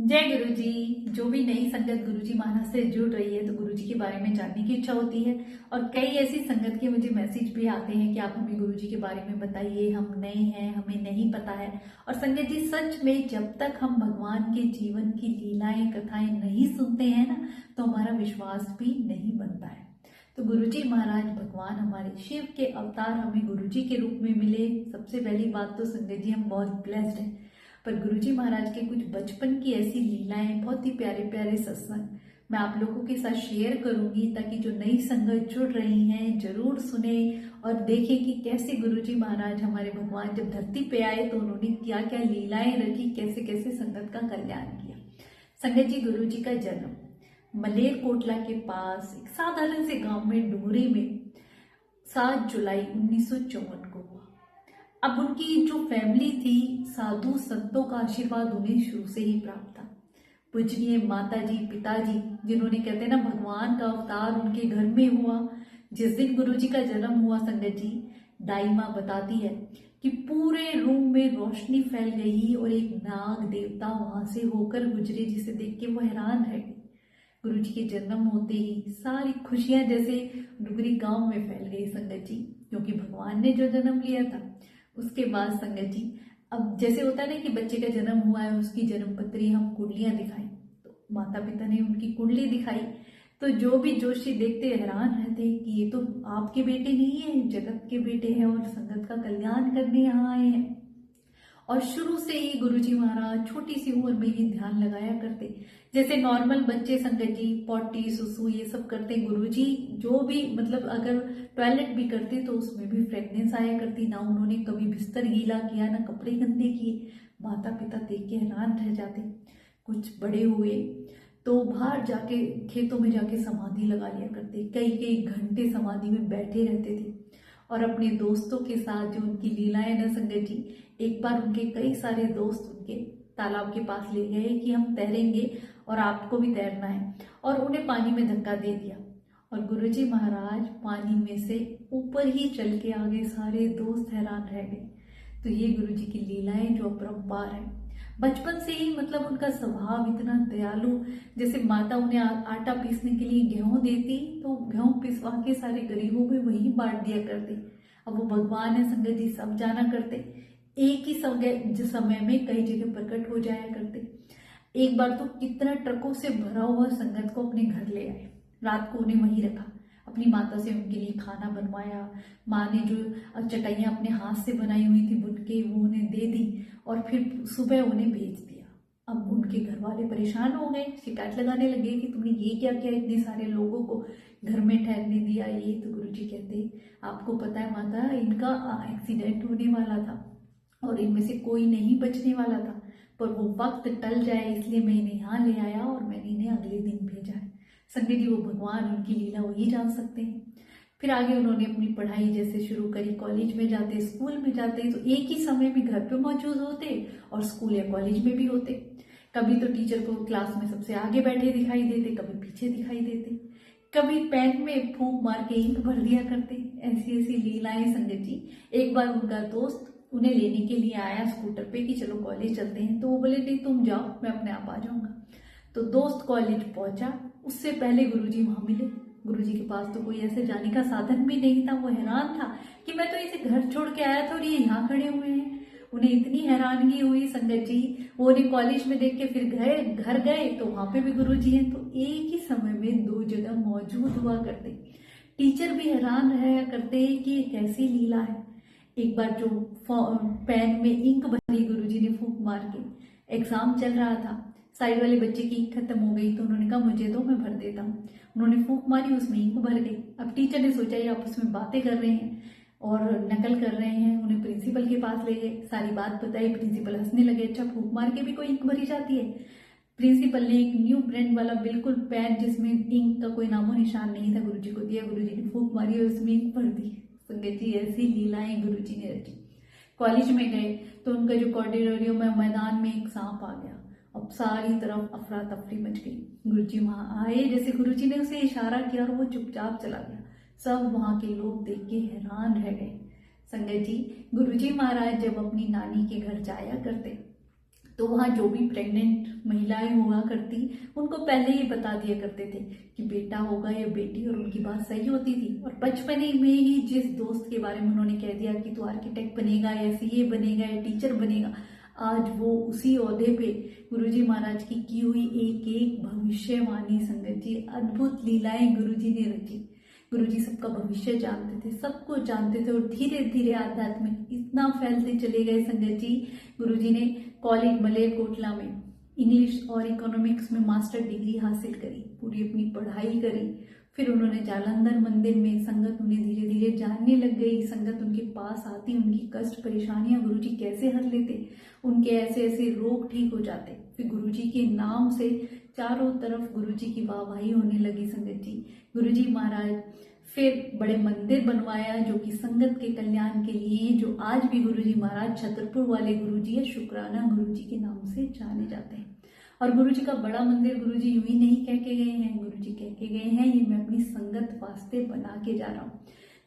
जय गुरु जी। जो भी नई संगत गुरु जी महाराज से जुड़ रही है तो गुरु जी के बारे में जानने की इच्छा होती है। और कई ऐसी संगत के मुझे मैसेज भी आते हैं कि आप हमें गुरु जी के बारे में बताइए, हम नए हैं, हमें नहीं पता है। और संगत जी, सच में जब तक हम भगवान के जीवन की लीलाएं कथाएं नहीं सुनते हैं ना, तो हमारा विश्वास भी नहीं बनता है। तो गुरु जी महाराज भगवान हमारे शिव के अवतार हमें गुरु जी के रूप में मिले। सबसे पहली बात तो संगत जी, हम बहुत ब्लेस्ड हैं। पर गुरुजी महाराज के कुछ बचपन की ऐसी लीलाएं, बहुत ही प्यारे प्यारे सत्संग मैं आप लोगों के साथ शेयर करूंगी, ताकि जो नई संगत जुड़ रही हैं जरूर सुने और देखें कि कैसे गुरुजी महाराज हमारे भगवान जब धरती पे आए तो उन्होंने क्या क्या लीलाएं रखी, कैसे कैसे संगत का कल्याण किया। संगत जी, गुरु जी का जन्म मलेरकोटला के पास एक साधारण से गांव में डुमरी में 7 जुलाई 1954 को हुआ। अब उनकी जो फैमिली थी, साधु संतों का आशीर्वाद उन्हें शुरू से ही प्राप्त था। पूजनीय माता जी, पिताजी, जिन्होंने कहते हैं ना भगवान का अवतार उनके घर में हुआ। जिस दिन गुरु जी का जन्म हुआ संगत जी, दाई माँ बताती है कि पूरे रूम में रोशनी फैल गई और एक नाग देवता वहां से होकर गुजरे, जिसे देख के वो हैरान रह गई। गुरु जी के जन्म होते ही सारी खुशियां जैसे डुगरी गांव में फैल गई संगत जी, क्योंकि भगवान ने जो जन्म लिया था। उसके बाद संगत जी, अब जैसे होता है ना कि बच्चे का जन्म हुआ है, उसकी जन्म पत्री हम कुंडलियां दिखाएं, तो माता पिता ने उनकी कुंडली दिखाई। तो जो भी जोशी देखते हैरान रहते कि ये तो आपके बेटे नहीं है, जगत के बेटे हैं और संगत का कल्याण करने यहाँ आए हैं। और शुरू से ही गुरुजी महाराज छोटी सी उम्र में ही ध्यान लगाया करते। जैसे नॉर्मल बच्चे संगत जी पॉटी सुसु ये सब करते, गुरुजी जो भी मतलब अगर टॉयलेट भी करते तो उसमें भी फ्रेगनेंस आया करती। ना उन्होंने कभी बिस्तर गीला किया, ना कपड़े गंदे किए। माता पिता देख के हैरान रह जाते। कुछ बड़े हुए तो बाहर जाके खेतों में जाके समाधि लगा लिया करते, कई कई घंटे समाधि में बैठे रहते थे। और अपने दोस्तों के साथ जो उनकी लीलाएं न संगत जी, एक बार उनके कई सारे दोस्त उनके तालाब के पास ले गए कि हम तैरेंगे और आपको भी तैरना है, और उन्हें पानी में धक्का दे दिया और गुरुजी महाराज पानी में से ऊपर ही चल के आ गए। सारे दोस्त हैरान रह गए। तो ये गुरुजी की लीलाएं जो अपरंपार है। बचपन से ही मतलब उनका स्वभाव इतना दयालु, जैसे माता उन्हें आटा पीसने के लिए गेहूं देती तो गेहूं पिसवा के सारे गरीबों में वही बांट दिया करते। अब वो भगवान है संगत जी, सब जाना करते, एक ही समय में कई जगह प्रकट हो जाया करते। एक बार तो कितना ट्रकों से भरा हुआ संगत को अपने घर ले आए, रात को उन्हें वहीं रखा, अपनी माता से उनके लिए खाना बनवाया। माँ ने जो चटाइयाँ अपने हाथ से बनाई हुई थी बुन के, वो उन्हें दे दी और फिर सुबह उन्हें भेज दिया। अब उनके घर वाले परेशान हो गए, शिकायत लगाने लगे कि तुमने ये क्या किया, इतने सारे लोगों को घर में ठहरने दिया ये। तो गुरुजी कहते, आपको पता है माता, इनका एक्सीडेंट होने वाला था और इनमें से कोई नहीं बचने वाला था, पर वो वक्त टल जाए इसलिए मैं इन्हें यहाँ ले आया और मैंने इन्हें अगले दिन भेजा है। संगत जी, वो भगवान, उनकी लीला वही जान सकते हैं। फिर आगे उन्होंने अपनी पढ़ाई जैसे शुरू करी, कॉलेज में जाते, स्कूल में जाते, तो एक ही समय में घर पे मौजूद होते और स्कूल या कॉलेज में भी होते। कभी तो टीचर को क्लास में सबसे आगे बैठे दिखाई देते, कभी पीछे दिखाई देते, कभी पेन में फूंक मार के इंक भर दिया करते। ऐसी ऐसी लीलाएं संगत जी। एक बार उनका दोस्त उन्हें लेने के लिए आया स्कूटर पे कि चलो कॉलेज चलते हैं, तो वो बोले नहीं तुम जाओ, मैं अपने आप आ जाऊंगा। तो दोस्त कॉलेज पहुंचा, उससे पहले गुरुजी वहां मिले। गुरुजी के पास तो कोई ऐसे जाने का साधन भी नहीं था। वो हैरान था कि मैं तो इसे घर छोड़ के आया था और ये यहाँ खड़े हुए हैं। उन्हें इतनी हैरानगी हुई संगत जी, वो उन्हें कॉलेज में देख के फिर घर गए तो वहां पे भी गुरुजी हैं। तो एक ही समय में दो जगह मौजूद हुआ करते। टीचर भी हैरान रहा करते कि ये कैसी लीला है। एक बार जो पेन में इंक भरी गुरुजी ने फूंक मार के, एग्जाम चल रहा था, साइड वाले बच्चे की इंक खत्म हो गई तो उन्होंने कहा मुझे दो, मैं भर देता हूँ। उन्होंने फूंक मारी, उसमें इंक भर गई। अब टीचर ने सोचा ये आपस में बातें कर रहे हैं और नकल कर रहे हैं, उन्हें प्रिंसिपल के पास ले गए, सारी बात बताई। प्रिंसिपल हंसने लगे, अच्छा फूंक मार के भी कोई इंक भरी जाती है। प्रिंसिपल ने एक न्यू ब्रांड वाला बिल्कुल पेन जिसमें इंक का कोई नामो निशान नहीं था गुरुजी को दिया। गुरुजी ने फूंक मारी और उसमें इंक भर दी। संगत जी, ऐसी लीलाएं गुरुजी ने रची। कॉलेज में गए तो उनका जो ऑडिटोरियम में मैदान में एक सांप आ गया। अब सारी तरफ अफरा तफरी मच गई। गुरुजी वहां आए, जैसे गुरुजी ने उसे इशारा किया और वो चुपचाप चला गया। सब वहां के लोग देख के हैरान रह गए। संगत जी, गुरुजी महाराज जब अपनी नानी के घर जाया करते तो वहाँ जो भी प्रेग्नेंट महिलाएं हुआ करती उनको पहले ही बता दिया करते थे कि बेटा होगा या बेटी, और उनकी बात सही होती थी। और बचपन में ही जिस दोस्त के बारे में उन्होंने कह दिया कि तू आर्किटेक्ट बनेगा या सीए बनेगा या टीचर बनेगा, आज वो उसी ओहदे पे गुरुजी महाराज की हुई एक एक भविष्यवाणी संगत जी, अद्भुत लीलाएं गुरुजी ने रची। गुरुजी सबका भविष्य जानते थे, सबको जानते थे, और धीरे धीरे आध्यात्म इतना फैलते चले गए संगत जी। गुरुजी ने कॉलेज मलेरकोटला में इंग्लिश और इकोनॉमिक्स में मास्टर डिग्री हासिल करी, पूरी अपनी पढ़ाई करी। फिर उन्होंने जालंधर मंदिर में संगत उन्हें धीरे धीरे जानने लग गई। संगत उनके पास आती, उनकी कष्ट परेशानियां गुरुजी कैसे हल लेते, उनके ऐसे ऐसे रोग ठीक हो जाते। फिर गुरुजी के नाम से चारों तरफ गुरुजी की वाहवाही होने लगी संगत जी। गुरुजी महाराज फिर बड़े मंदिर बनवाया जो कि संगत के कल्याण के लिए, जो आज भी गुरुजी महाराज छतरपुर वाले गुरुजी या शुक्राना गुरुजी के नाम से जाने जाते हैं। और गुरुजी का बड़ा मंदिर गुरुजी यूं ही नहीं कह के गए हैं, गुरुजी कह के गए हैं ये मैं अपनी संगत वास्ते बना के जा रहा हूँ।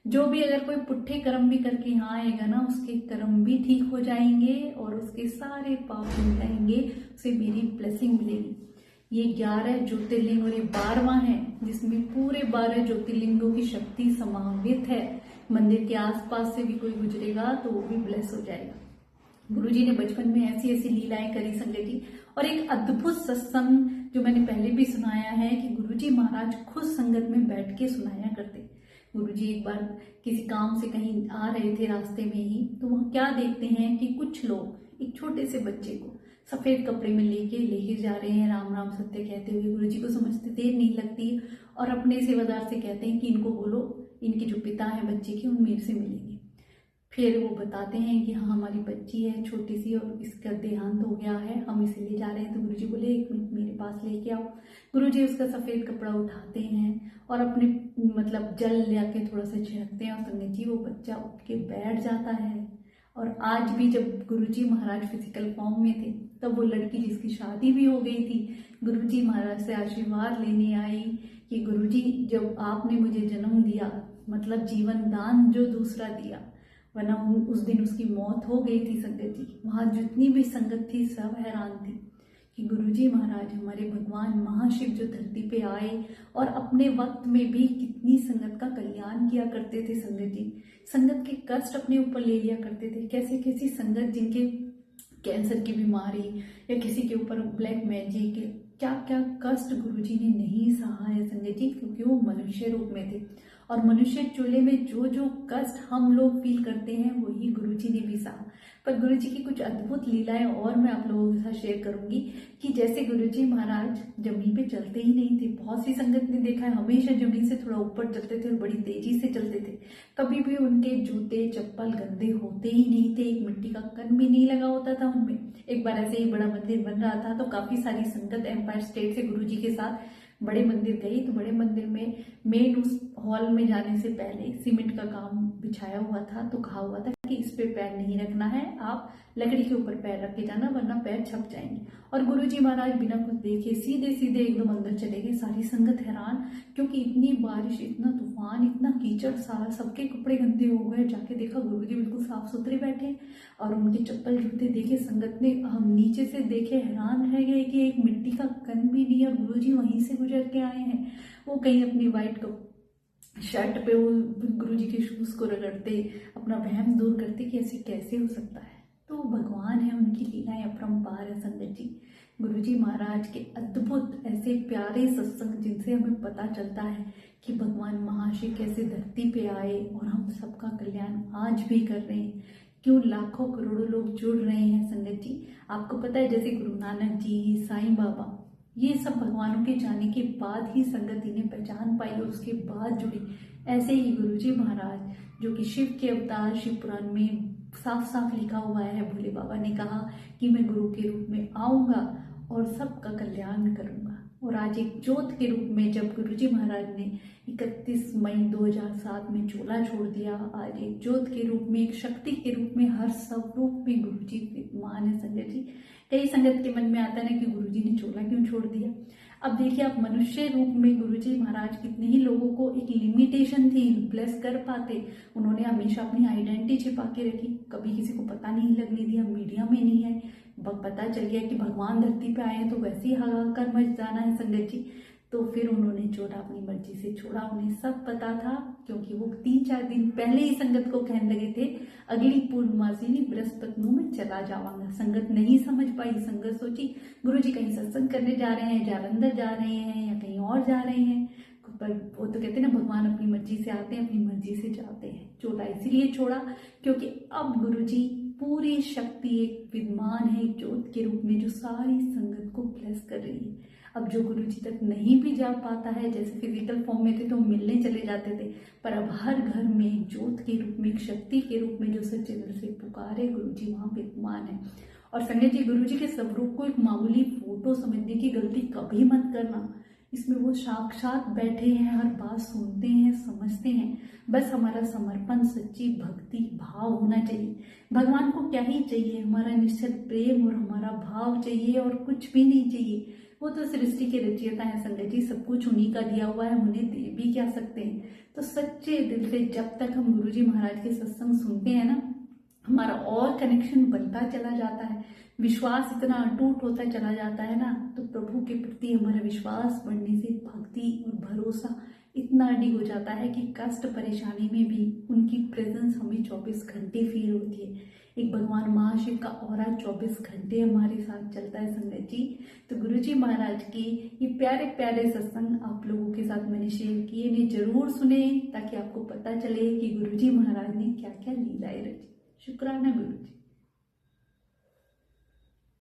जो भी अगर कोई पुट्ठे कर्म भी करके यहाँ आएगा ना, उसके कर्म भी ठीक हो जाएंगे और उसके सारे पाप मिट जाएंगे, उसे मेरी ब्लेसिंग मिलेगी। ये 11 ज्योतिर्लिंग और ये 12वां है जिसमें पूरे 12 ज्योतिर्लिंगों की शक्ति समावित है। मंदिर के आसपास से भी कोई गुजरेगा तो वो भी ब्लेस हो जाएगा। गुरुजी ने बचपन में ऐसी ऐसी लीलाएं करी संगत जी। और एक अद्भुत सत्संग जो मैंने पहले भी सुनाया है कि गुरुजी महाराज खुद संगत में बैठ के सुनाया करते। गुरुजी एक बार किसी काम से कहीं आ रहे थे, रास्ते में ही, तो वहाँ क्या देखते हैं कि कुछ लोग एक छोटे से बच्चे को सफेद कपड़े में लेके जा रहे हैं, राम राम सत्य कहते हुए। गुरुजी को समझते देर नहीं लगती और अपने सेवादार से कहते हैं कि इनको बोलो, इनके जो पिता है बच्चे के, उन मेरे से मिलेंगे। फिर वो बताते हैं कि हाँ हमारी बच्ची है छोटी सी और इसका देहांत हो गया है, हम इसे ले जा रहे हैं। तो गुरुजी बोले एक मिनट मेरे पास लेके आओ। गुरुजी उसका सफेद कपड़ा उठाते हैं और अपने मतलब जल लेके थोड़ा सा छिड़कते हैं और संगत जी वो बच्चा उठ के बैठ जाता है। और आज भी जब गुरुजी महाराज फिजिकल फॉर्म में थे तब वो लड़की जिसकी शादी भी हो गई थी गुरुजी महाराज से आशीर्वाद लेने आई कि गुरुजी जब आपने मुझे जन्म दिया, मतलब जीवन दान जो दूसरा दिया, वरना उस दिन उसकी मौत हो गई थी संगत जी। वहाँ जितनी भी संगत थी सब हैरान थी कि गुरुजी महाराज हमारे भगवान महाशिव जो धरती पे आए और अपने वक्त में भी कितनी संगत का कल्याण किया करते थे संगत जी। संगत के कष्ट अपने ऊपर ले लिया करते थे। कैसे कैसी संगत जिनके कैंसर की बीमारी या किसी के ऊपर ब्लैक मैजिक, क्या क्या कष्ट गुरुजी ने नहीं सहा है संगत जी, क्योंकि वो मनुष्य रूप में थे। और मनुष्य चूल्हे में जो जो कष्ट हम लोग फील करते हैं वही गुरुजी ने भी सहा। पर गुरुजी की कुछ अद्भुत लीलाएं और मैं आप लोगों के साथ शेयर करूंगी कि जैसे गुरुजी महाराज जमीन पे चलते ही नहीं थे। बहुत सी संगत ने देखा है हमेशा जमीन से थोड़ा ऊपर चलते थे और बड़ी तेजी से चलते थे। कभी भी उनके जूते चप्पल गंदे होते ही नहीं थे, एक मिट्टी का कण भी नहीं लगा होता था उनमें। एक बार ऐसे ही बड़ा मंदिर बन रहा था तो काफी सारी संगत एम्पायर स्टेट से गुरुजी के साथ बड़े मंदिर गई। तो बड़े मंदिर में मेन उस हॉल में जाने से पहले सीमेंट का काम बिछाया हुआ था, तो कहा हुआ था कि इस पे पैर नहीं रखना है, आप लकड़ी के ऊपर पैर रख के जाना वरना पैर छप जाएंगे। और गुरुजी महाराज बिना कुछ देखे सीधे सीधे एकदम अंदर चले गए। सारी संगत हैरान, क्योंकि इतनी बारिश, इतना तूफान, इतना कीचड़ सा, सबके कपड़े गंदे हो गए। जाके देखा गुरुजी बिल्कुल साफ सुथरे बैठे और उनके चप्पल जूते देखे संगत ने, हम नीचे से देखे हैरान रह गए कि एक मिट्टी का कण भी नहीं है। गुरुजी वहीं से गुजर के आए हैं। वो कहीं अपनी व्हाइट शर्ट पे वो गुरुजी के शूज को रगड़ते, अपना वहम दूर करते कि ऐसे कैसे हो सकता है। तो भगवान है, उनकी लीलाएं अपरंपार है संगत जी। गुरुजी महाराज के अद्भुत ऐसे प्यारे सत्संग जिनसे हमें पता चलता है कि भगवान महाशिव कैसे धरती पे आए और हम सबका कल्याण आज भी कर रहे हैं। क्यों लाखों करोड़ों लोग जुड़ रहे हैं संगत जी। आपको पता है जैसे गुरु नानक जी, साईं बाबा, ये सब भगवानों के जाने के बाद ही संगत इन्हें पहचान पाई और उसके बाद जुड़ी। ऐसे ही गुरुजी महाराज जो कि शिव के अवतार, शिव पुराण में साफ साफ लिखा हुआ है, भोले बाबा ने कहा कि मैं गुरु के रूप में आऊंगा और सबका कल्याण करूंगा। और आज एक ज्योत के रूप में जब गुरुजी महाराज ने 31 मई 2007 में चोला छोड़ दिया, आज एक ज्योत के रूप में, एक शक्ति के रूप में, हर सब रूप में गुरुजी विद्यमान है संगत जी। कई संगत के मन में आता है ना कि गुरुजी ने चोला क्यों छोड़ दिया। अब देखिए आप मनुष्य रूप में गुरुजी महाराज कितने ही लोगों को, एक लिमिटेशन थी, ब्लेस कर पाते। उन्होंने हमेशा अपनी आइडेंटिटी छिपा के रखी, कभी किसी को पता नहीं लगने दिया, मीडिया में नहीं है, पता चल गया कि भगवान धरती पे आए हैं तो वैसे ही हाहाकार मच जाना है संगत जी। तो फिर उन्होंने जोड़ा, अपनी मर्जी से छोड़ा। उन्हें सब पता था, क्योंकि वो 3-4 दिन पहले ही संगत को कहने लगे थे अगली पूर्णमासी ने बृहस्पति में चला जाऊंगा। संगत नहीं समझ पाई। संगत सोची गुरुजी कहीं सत्संग करने जा रहे हैं, जालंधर जा रहे हैं या कहीं और जा रहे हैं। पर वो तो कहते हैं ना, भगवान अपनी मर्जी से आते हैं, अपनी मर्जी से जाते हैं। छोड़ा इसीलिए छोड़ा क्योंकि अब गुरुजी पूरी शक्ति एक विद्यमान है, एक ज्योत के रूप में, जो सारी संगत को ब्लेस कर रही है। अब जो गुरुजी तक नहीं भी जा पाता है, जैसे फिजिकल फॉर्म में थे तो मिलने चले जाते थे, पर अब हर घर में एक ज्योत के रूप में, एक शक्ति के रूप में जो सच्चे दिल से पुकारे, गुरुजी वहां विद्यमान है। और संगत जी, गुरुजी के स्वरूप को एक मामूली फोटो समझने की गलती कभी मत करना। इसमें वो साक्षात बैठे हैं, हर बात सुनते हैं, समझते हैं। बस हमारा समर्पण, सच्ची भक्ति भाव होना चाहिए। भगवान को क्या ही चाहिए, हमारा निश्चल प्रेम और हमारा भाव चाहिए, और कुछ भी नहीं चाहिए। वो तो सृष्टि के रचयिता है संगत जी, सब कुछ उन्हीं का दिया हुआ है, हम उन्हें दे भी क्या सकते हैं। तो सच्चे दिल से जब तक हम गुरुजी महाराज के सत्संग सुनते हैं ना, हमारा और कनेक्शन बनता चला जाता है, विश्वास इतना अटूट होता चला जाता है ना, तो प्रभु के प्रति हमारा विश्वास बढ़ने से भक्ति और भरोसा इतना अडिग हो जाता है कि कष्ट परेशानी में भी उनकी प्रेजेंस हमें 24 घंटे फील होती है। एक भगवान महाशिव का ऑरा 24 घंटे हमारे साथ चलता है संगत जी। तो गुरुजी महाराज की ये प्यारे प्यारे सत्संग आप लोगों के साथ मैंने शेयर किए, इन्हें जरूर सुने ताकि आपको पता चले कि गुरुजी महाराज ने क्या क्या लीलाएं रची। शुक्राना गुरुजी।